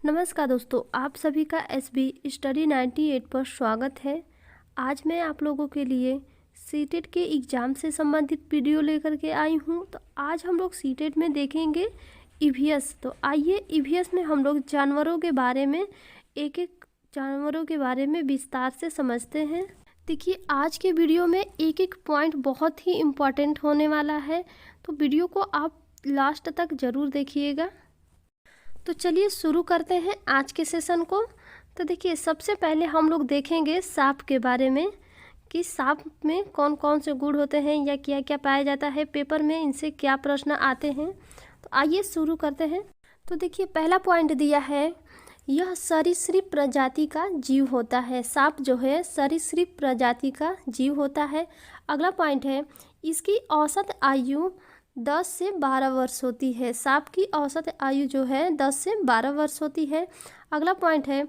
नमस्कार दोस्तों, आप सभी का एसबी स्टडी 98 पर स्वागत है। आज मैं आप लोगों के लिए सीटेट के एग्ज़ाम से संबंधित वीडियो लेकर के आई हूं। तो आज हम लोग सीटेट में देखेंगे ईवीएस। तो आइए ईवीएस में हम लोग जानवरों के बारे में एक जानवरों के बारे में विस्तार से समझते हैं। देखिए, आज के वीडियो में एक एक पॉइंट बहुत ही इम्पॉर्टेंट होने वाला है, तो वीडियो को आप लास्ट तक ज़रूर देखिएगा। तो चलिए शुरू करते हैं आज के सेशन को। तो देखिए, सबसे पहले हम लोग देखेंगे सांप के बारे में कि सांप में कौन कौन से गुण होते हैं या क्या क्या पाया जाता है, पेपर में इनसे क्या प्रश्न आते हैं। तो आइए शुरू करते हैं। तो देखिए, पहला पॉइंट दिया है, यह सरीसृप प्रजाति का जीव होता है। सांप जो है सरीसृप प्रजाति का जीव होता है। अगला पॉइंट है, इसकी औसत आयु 10 से 12 वर्ष होती है। सांप की औसत आयु जो है 10 से 12 वर्ष होती है। अगला पॉइंट है,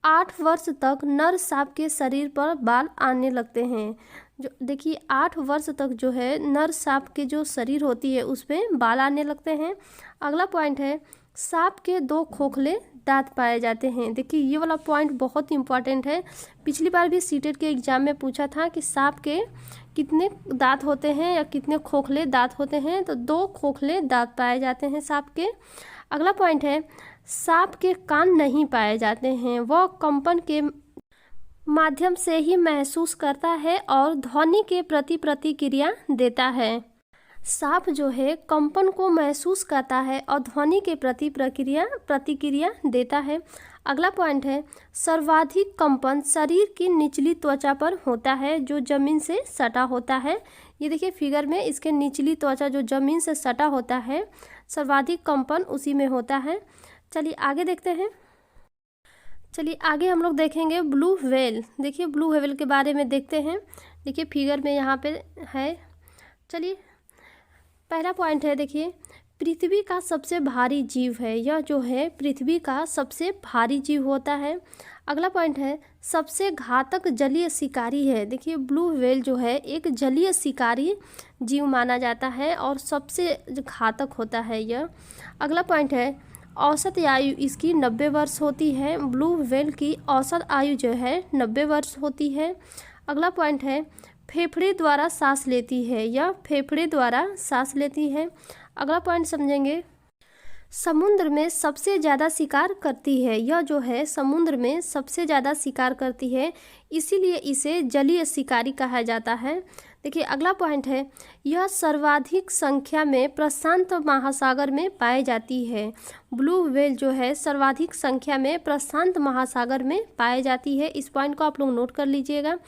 8 वर्ष तक नर सांप के शरीर पर बाल आने लगते हैं। जो देखिए, 8 वर्ष तक जो है नर सांप के जो शरीर होती है उस पर बाल आने लगते हैं। अगला पॉइंट है, सांप के 2 खोखले दांत पाए जाते हैं। देखिए, ये वाला पॉइंट बहुत इंपॉर्टेंट है। पिछली बार भी सीटेट के एग्जाम में पूछा था कि सांप के कितने दांत होते हैं या कितने खोखले दांत होते हैं। तो 2 खोखले दांत पाए जाते हैं सांप के। अगला पॉइंट है, सांप के कान नहीं पाए जाते हैं। वह कंपन के माध्यम से ही महसूस करता है और ध्वनि के प्रति प्रतिक्रिया देता है। सांप जो है कंपन को महसूस करता है और ध्वनि के प्रति प्रतिक्रिया देता है। अगला पॉइंट है, सर्वाधिक कंपन शरीर की निचली त्वचा पर होता है जो जमीन से सटा होता है। ये देखिए फिगर में, इसके निचली त्वचा जो जमीन से सटा होता है, सर्वाधिक कंपन उसी में होता है। चलिए आगे देखते हैं। चलिए आगे हम लोग देखेंगे ब्लू व्हेल। देखिए, ब्लू व्हेल के बारे में देखते हैं। देखिए फिगर में यहाँ पे है। चलिए, पहला पॉइंट है, देखिए, पृथ्वी का सबसे भारी जीव है। यह जो है पृथ्वी का सबसे भारी जीव होता है। अगला पॉइंट है, सबसे घातक जलीय शिकारी है। देखिए, ब्लू व्हेल जो है एक जलीय शिकारी जीव माना जाता है और सबसे घातक होता है यह। अगला पॉइंट है, औसत आयु इसकी 90 वर्ष होती है। ब्लू व्हेल की औसत आयु जो है 90 वर्ष होती है। अगला पॉइंट है, फेफड़े द्वारा सांस लेती है। यह फेफड़े द्वारा सांस लेती है। अगला पॉइंट समझेंगे, समुद्र में सबसे ज़्यादा शिकार करती है। यह जो है समुद्र में सबसे ज़्यादा शिकार करती है, इसीलिए इसे जलीय शिकारी कहा जाता है। देखिए, अगला पॉइंट है, यह सर्वाधिक संख्या में प्रशांत महासागर में पाई जाती है। ब्लू व्हेल जो है सर्वाधिक संख्या में प्रशांत महासागर में पाई जाती है। इस पॉइंट को आप लोग नोट कर लीजिएगा।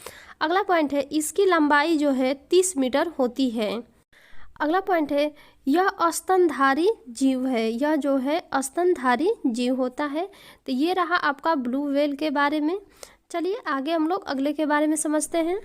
अगला पॉइंट है, इसकी लंबाई जो है 30 मीटर होती है। अगला पॉइंट है, यह स्तनधारी जीव है। यह जो है स्तनधारी जीव होता है। तो ये रहा आपका ब्लू व्हेल के बारे में। चलिए आगे हम लोग अगले के बारे में समझते हैं।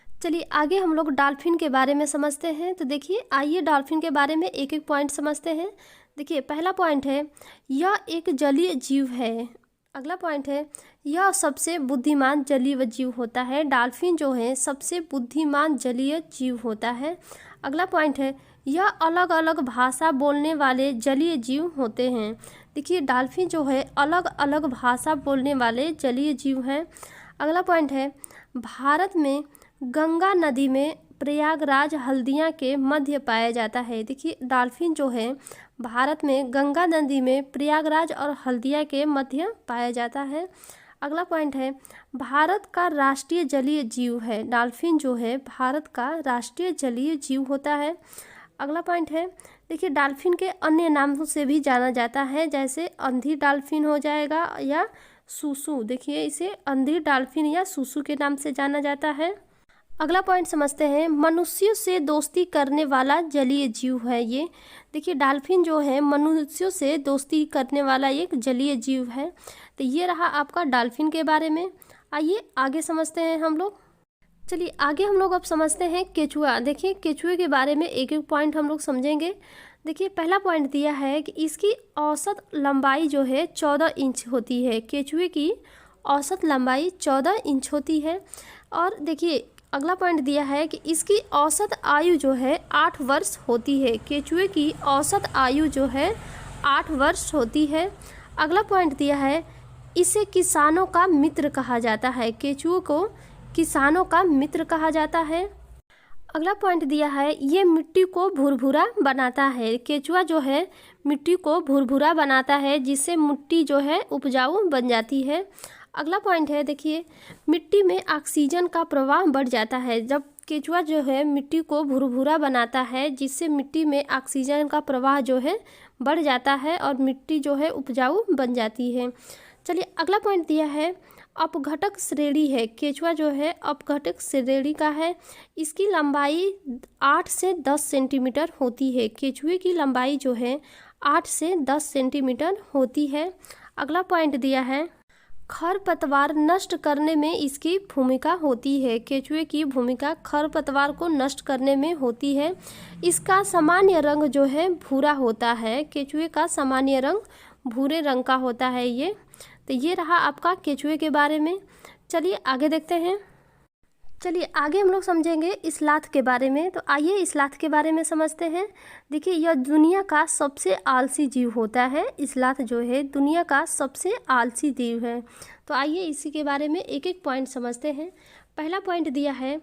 चलिए आगे हम लोग डॉल्फिन के बारे में समझते हैं। तो देखिए, आइए डॉल्फिन के बारे में एक एक पॉइंट समझते हैं। देखिए, पहला पॉइंट है, यह एक जलीय जीव है। अगला पॉइंट है, यह सबसे बुद्धिमान जलीय जीव होता है। डॉल्फिन जो है सबसे बुद्धिमान जलीय जीव होता है। अगला पॉइंट है, यह अलग अलग भाषा बोलने वाले जलीय जीव होते हैं। देखिए, डॉल्फिन जो है अलग अलग भाषा बोलने वाले जलीय जीव हैं। अगला पॉइंट है, भारत में गंगा नदी में प्रयागराज हल्दिया के मध्य पाया जाता है। देखिए, डॉल्फिन जो है भारत में गंगा नदी में प्रयागराज और हल्दिया के मध्य पाया जाता है। अगला पॉइंट है, भारत का राष्ट्रीय जलीय जीव है। डॉल्फिन जो है भारत का राष्ट्रीय जलीय जीव होता है। अगला पॉइंट है, देखिए, डॉल्फिन के अन्य नामों से भी जाना जाता है, जैसे अंधी डॉल्फिन हो जाएगा या सूसू। देखिए, इसे अंधी डॉल्फिन या सूसू के नाम से जाना जाता है। अगला पॉइंट समझते हैं, मनुष्यों से दोस्ती करने वाला जलीय जीव है ये। देखिए, डॉल्फिन जो है मनुष्यों से दोस्ती करने वाला एक जलीय जीव है। तो ये रहा आपका डॉल्फिन के बारे में। आइए आगे समझते हैं हम लोग। चलिए आगे हम लोग अब समझते हैं केचुआ। देखिए, केचुए के बारे में एक एक पॉइंट हम लोग समझेंगे। देखिए, पहला पॉइंट दिया है कि इसकी औसत लंबाई जो है 14 इंच होती है। केचुए की औसत लंबाई 14 इंच होती है। और देखिए, अगला पॉइंट दिया है कि इसकी औसत आयु जो है 8 वर्ष होती है। केचुए की औसत आयु जो है 8 वर्ष होती है। अगला पॉइंट दिया है, इसे किसानों का मित्र कहा जाता है। केचुए को किसानों का मित्र कहा जाता है। अगला पॉइंट दिया है, ये मिट्टी को भुरभुरा बनाता है। केचुआ जो है मिट्टी को भुरभुरा बनाता है, जिससे मिट्टी जो है उपजाऊ बन जाती है। अगला पॉइंट है, देखिए, मिट्टी में ऑक्सीजन का प्रवाह बढ़ जाता है। जब केचुआ जो है मिट्टी को भुरभुरा बनाता है, जिससे मिट्टी में ऑक्सीजन का प्रवाह जो है बढ़ जाता है और मिट्टी जो है उपजाऊ बन जाती है। चलिए अगला पॉइंट दिया है, अपघटक श्रेणी है। केचुआ जो है अपघटक श्रेणी का है। इसकी लंबाई 8 से 10 सेंटीमीटर होती है। केचुए की लंबाई जो है 8 से 10 सेंटीमीटर होती है। अगला पॉइंट दिया है, खरपतवार नष्ट करने में इसकी भूमिका होती है। केचुए की भूमिका खरपतवार को नष्ट करने में होती है। इसका सामान्य रंग जो है भूरा होता है। केचुए का सामान्य रंग भूरे रंग का होता है ये। तो ये रहा आपका केचुए के बारे में। चलिए आगे देखते हैं। चलिए आगे हम लोग समझेंगे स्लॉथ के बारे में। तो आइए स्लॉथ के बारे में समझते हैं। देखिए, यह दुनिया का सबसे आलसी जीव होता है। स्लॉथ जो है दुनिया का सबसे आलसी जीव है। तो आइए इसी के बारे में एक एक पॉइंट समझते हैं। पहला पॉइंट दिया है,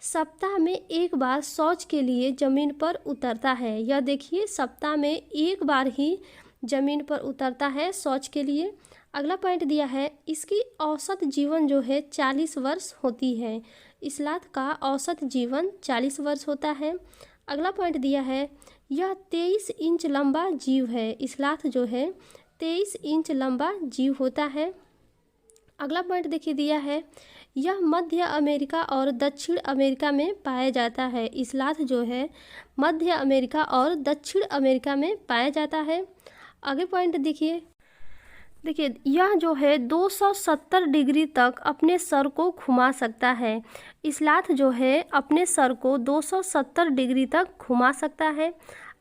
सप्ताह में एक बार शौच के लिए ज़मीन पर उतरता है। यह देखिए, सप्ताह में एक बार ही ज़मीन पर उतरता है शौच के लिए। अगला पॉइंट दिया है, इसकी औसत जीवन जो है 40 वर्ष होती है। स्लॉथ का औसत जीवन 40 वर्ष होता है। अगला पॉइंट दिया है, यह 23 इंच लंबा जीव है। स्लॉथ जो है 23 इंच लंबा जीव होता है। अगला पॉइंट देखिए दिया है, यह मध्य अमेरिका और दक्षिण अमेरिका में पाया जाता है। स्लॉथ जो है मध्य अमेरिका और दक्षिण अमेरिका में पाया जाता है। आगे पॉइंट देखिए, यह जो है 270 डिग्री तक अपने सर को घुमा सकता है। स्लॉथ जो है अपने सर को 270 डिग्री तक घुमा सकता है।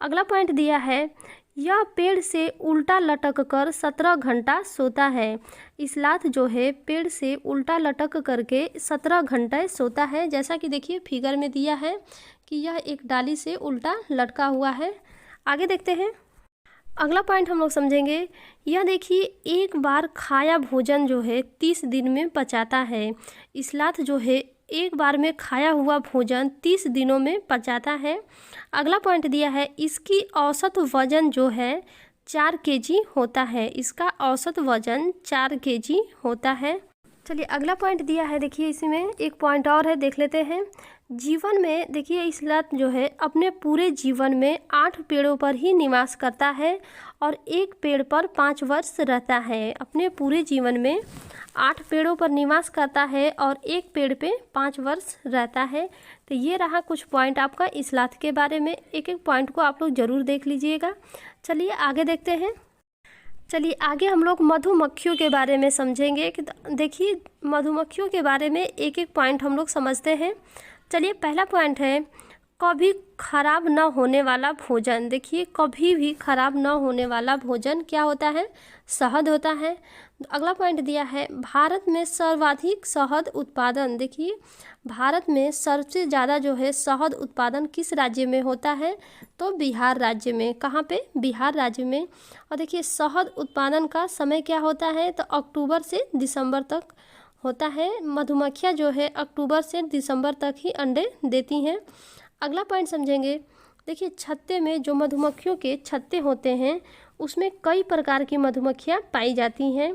अगला पॉइंट दिया है, यह पेड़ से उल्टा लटक कर 17 घंटा सोता है। स्लॉथ जो है पेड़ से उल्टा लटक करके 17 घंटे सोता है। जैसा कि देखिए फिगर में दिया है कि यह एक डाली से उल्टा लटका हुआ है। आगे देखते हैं। अगला पॉइंट हम लोग समझेंगे। यह देखिए, एक बार खाया भोजन जो है 30 दिन में पचाता है। स्लॉथ जो है एक बार में खाया हुआ भोजन 30 दिनों में पचाता है। अगला पॉइंट दिया है, इसकी औसत वजन जो है 4 केजी होता है। इसका औसत वजन 4 केजी होता है। चलिए अगला पॉइंट दिया है, देखिए इसी में एक पॉइंट और है, देख लेते हैं। जीवन में देखिए, स्लॉथ जो है अपने पूरे जीवन में 8 पेड़ों पर ही निवास करता है और एक पेड़ पर 5 वर्ष रहता है। अपने पूरे जीवन में 8 पेड़ों पर निवास करता है और एक पेड़ पे 5 वर्ष रहता है। तो ये रहा कुछ पॉइंट आपका स्लॉथ के बारे में। एक एक पॉइंट को आप लोग ज़रूर देख लीजिएगा। चलिए आगे देखते हैं। चलिए आगे हम लोग मधुमक्खियों के बारे में समझेंगे कि देखिए, मधुमक्खियों के बारे में एक एक पॉइंट हम लोग समझते हैं। चलिए पहला पॉइंट है, कभी खराब न होने वाला भोजन। देखिए, कभी भी खराब न होने वाला भोजन क्या होता है? शहद होता है। अगला पॉइंट दिया है, भारत में सर्वाधिक शहद उत्पादन। देखिए, भारत में सबसे ज़्यादा जो है शहद उत्पादन किस राज्य में होता है? तो बिहार राज्य में। कहाँ पे? बिहार राज्य में। और देखिए, शहद उत्पादन का समय क्या होता है? तो अक्टूबर से दिसंबर तक होता है। मधुमक्खियाँ जो है अक्टूबर से दिसंबर तक ही अंडे देती हैं। अगला पॉइंट समझेंगे। देखिए, छत्ते में जो मधुमक्खियों के छत्ते होते हैं उसमें कई प्रकार की मधुमक्खियाँ पाई जाती हैं,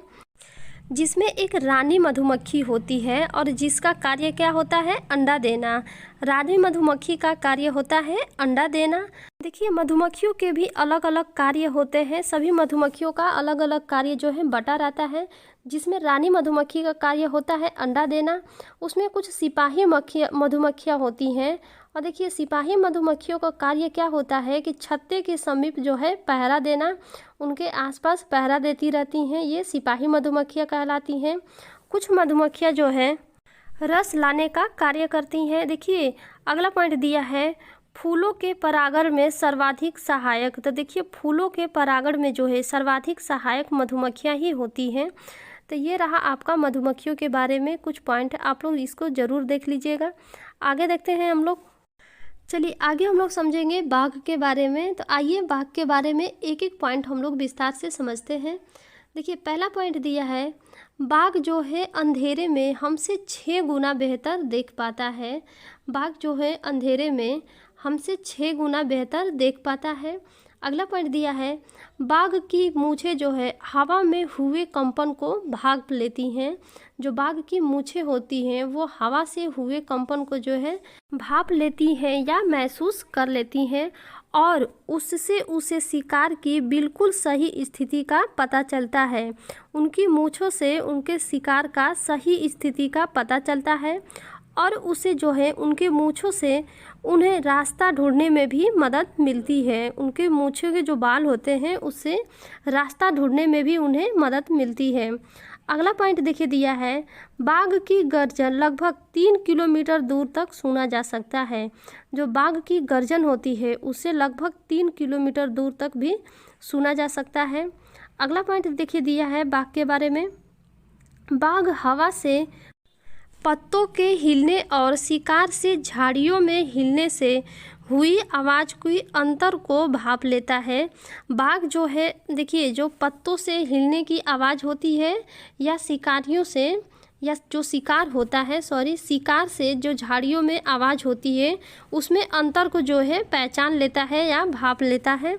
जिसमें एक रानी मधुमक्खी होती है और जिसका कार्य क्या होता है? अंडा देना। रानी मधुमक्खी का कार्य होता है अंडा देना। देखिए, मधुमक्खियों के भी अलग अलग कार्य होते हैं। सभी मधुमक्खियों का अलग अलग कार्य जो है बटा रहता है, जिसमें रानी मधुमक्खी का कार्य होता है अंडा देना। उसमें कुछ सिपाही मधुमक्खियाँ होती हैं। और देखिए, सिपाही मधुमक्खियों का कार्य क्या होता है कि छत्ते के समीप जो है पहरा देना, उनके आसपास पहरा देती रहती हैं। ये सिपाही मधुमक्खियाँ कहलाती हैं। कुछ मधुमक्खियाँ जो है रस लाने का कार्य करती हैं। देखिए, अगला पॉइंट दिया है, फूलों के परागण में सर्वाधिक सहायक। तो देखिए, फूलों के परागण में जो है सर्वाधिक सहायक मधुमक्खियाँ ही होती हैं। तो ये रहा आपका मधुमक्खियों के बारे में कुछ पॉइंट। आप लोग इसको ज़रूर देख लीजिएगा। आगे देखते हैं हम लोग। चलिए आगे हम लोग समझेंगे बाघ के बारे में। तो आइए बाघ के बारे में एक एक पॉइंट हम लोग विस्तार से समझते हैं। देखिए पहला पॉइंट दिया है, बाघ जो है अंधेरे में हमसे 6 गुना बेहतर देख पाता है। बाघ जो है अंधेरे में हमसे 6 गुना बेहतर देख पाता है। अगला पॉइंट दिया है, बाघ की मूंछें जो है हवा में हुए कंपन को भांप लेती हैं। जो बाघ की मूंछें होती हैं वो हवा से हुए कंपन को जो है भांप लेती हैं या महसूस कर लेती हैं, और उससे उसे शिकार की बिल्कुल सही स्थिति का पता चलता है। उनकी मूंछों से उनके शिकार का सही स्थिति का पता चलता है, और उसे जो है उनके मूंछों से उन्हें रास्ता ढूंढने में भी मदद मिलती है। उनके मूंछों के जो बाल होते हैं उससे रास्ता ढूंढने में भी उन्हें मदद मिलती है। अगला पॉइंट देखिए दिया है, बाघ की गर्जन लगभग 3 किलोमीटर दूर तक सुना जा सकता है। जो बाघ की गर्जन होती है उससे लगभग 3 किलोमीटर दूर तक भी सुना जा सकता है। अगला पॉइंट देखिए दिया है बाघ के बारे में, बाघ हवा से पत्तों के हिलने और शिकार से झाड़ियों में हिलने से हुई आवाज़ की अंतर को भांप लेता है। बाघ जो है देखिए जो पत्तों से हिलने की आवाज़ होती है या शिकारियों से या जो शिकार होता है शिकार से जो झाड़ियों में आवाज़ होती है उसमें अंतर को जो है पहचान लेता है या भांप लेता है।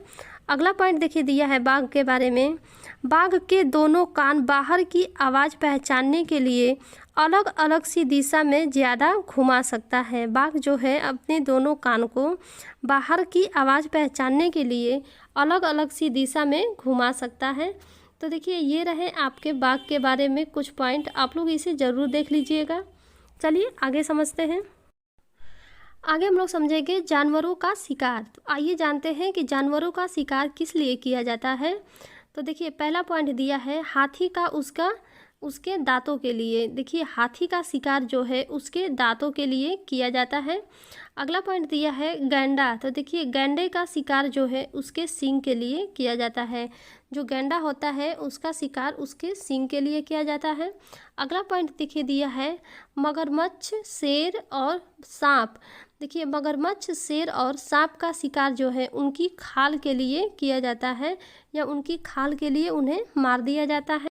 अगला पॉइंट देखिए दिया है बाघ के बारे में, बाघ के दोनों कान बाहर की आवाज़ पहचानने के लिए अलग अलग सी दिशा में ज़्यादा घुमा सकता है। बाघ जो है अपने दोनों कान को बाहर की आवाज़ पहचानने के लिए अलग अलग सी दिशा में घुमा सकता है। तो देखिए ये रहे आपके बाघ के बारे में कुछ पॉइंट, आप लोग इसे ज़रूर देख लीजिएगा। चलिए आगे समझते हैं। आगे हम लोग समझेंगे जानवरों का शिकार। तो आइए जानते हैं कि जानवरों का शिकार किस लिए किया जाता है। तो देखिए पहला पॉइंट दिया है, हाथी का उसके दांतों के लिए। देखिए हाथी का शिकार जो है उसके दांतों के लिए किया जाता है। अगला पॉइंट दिया है गैंडा। तो देखिए गैंडे का शिकार जो है उसके सींग के लिए किया जाता है। जो गैंडा होता है उसका शिकार उसके सींग के लिए किया जाता है। अगला पॉइंट देखिए दिया है मगरमच्छ, शेर और सांप। देखिए मगरमच्छ, शेर और सांप का शिकार जो है उनकी खाल के लिए किया जाता है या उनकी खाल के लिए उन्हें मार दिया जाता है।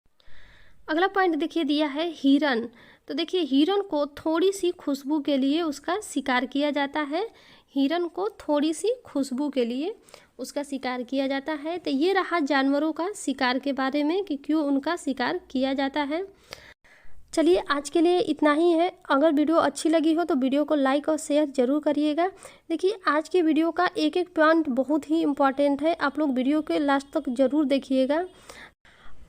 अगला पॉइंट देखिए दिया है हिरन। तो देखिए हिरन को थोड़ी सी खुशबू के लिए उसका शिकार किया जाता है। हिरन को थोड़ी सी खुशबू के लिए उसका शिकार किया जाता है। तो ये रहा जानवरों का शिकार के बारे में कि क्यों उनका शिकार किया जाता है। चलिए आज के लिए इतना ही है। अगर वीडियो अच्छी लगी हो तो वीडियो को लाइक और शेयर ज़रूर करिएगा। देखिए आज के वीडियो का एक एक पॉइंट बहुत ही इम्पॉर्टेंट है, आप लोग वीडियो के लास्ट तक ज़रूर देखिएगा।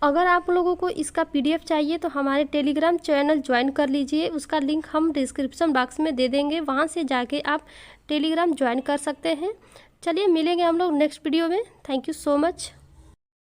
अगर आप लोगों को इसका PDF चाहिए तो हमारे टेलीग्राम चैनल ज्वाइन कर लीजिए, उसका लिंक हम डिस्क्रिप्शन बॉक्स में दे देंगे, वहां से जाके आप टेलीग्राम ज्वाइन कर सकते हैं। चलिए मिलेंगे हम लोग नेक्स्ट वीडियो में। Thank you so much.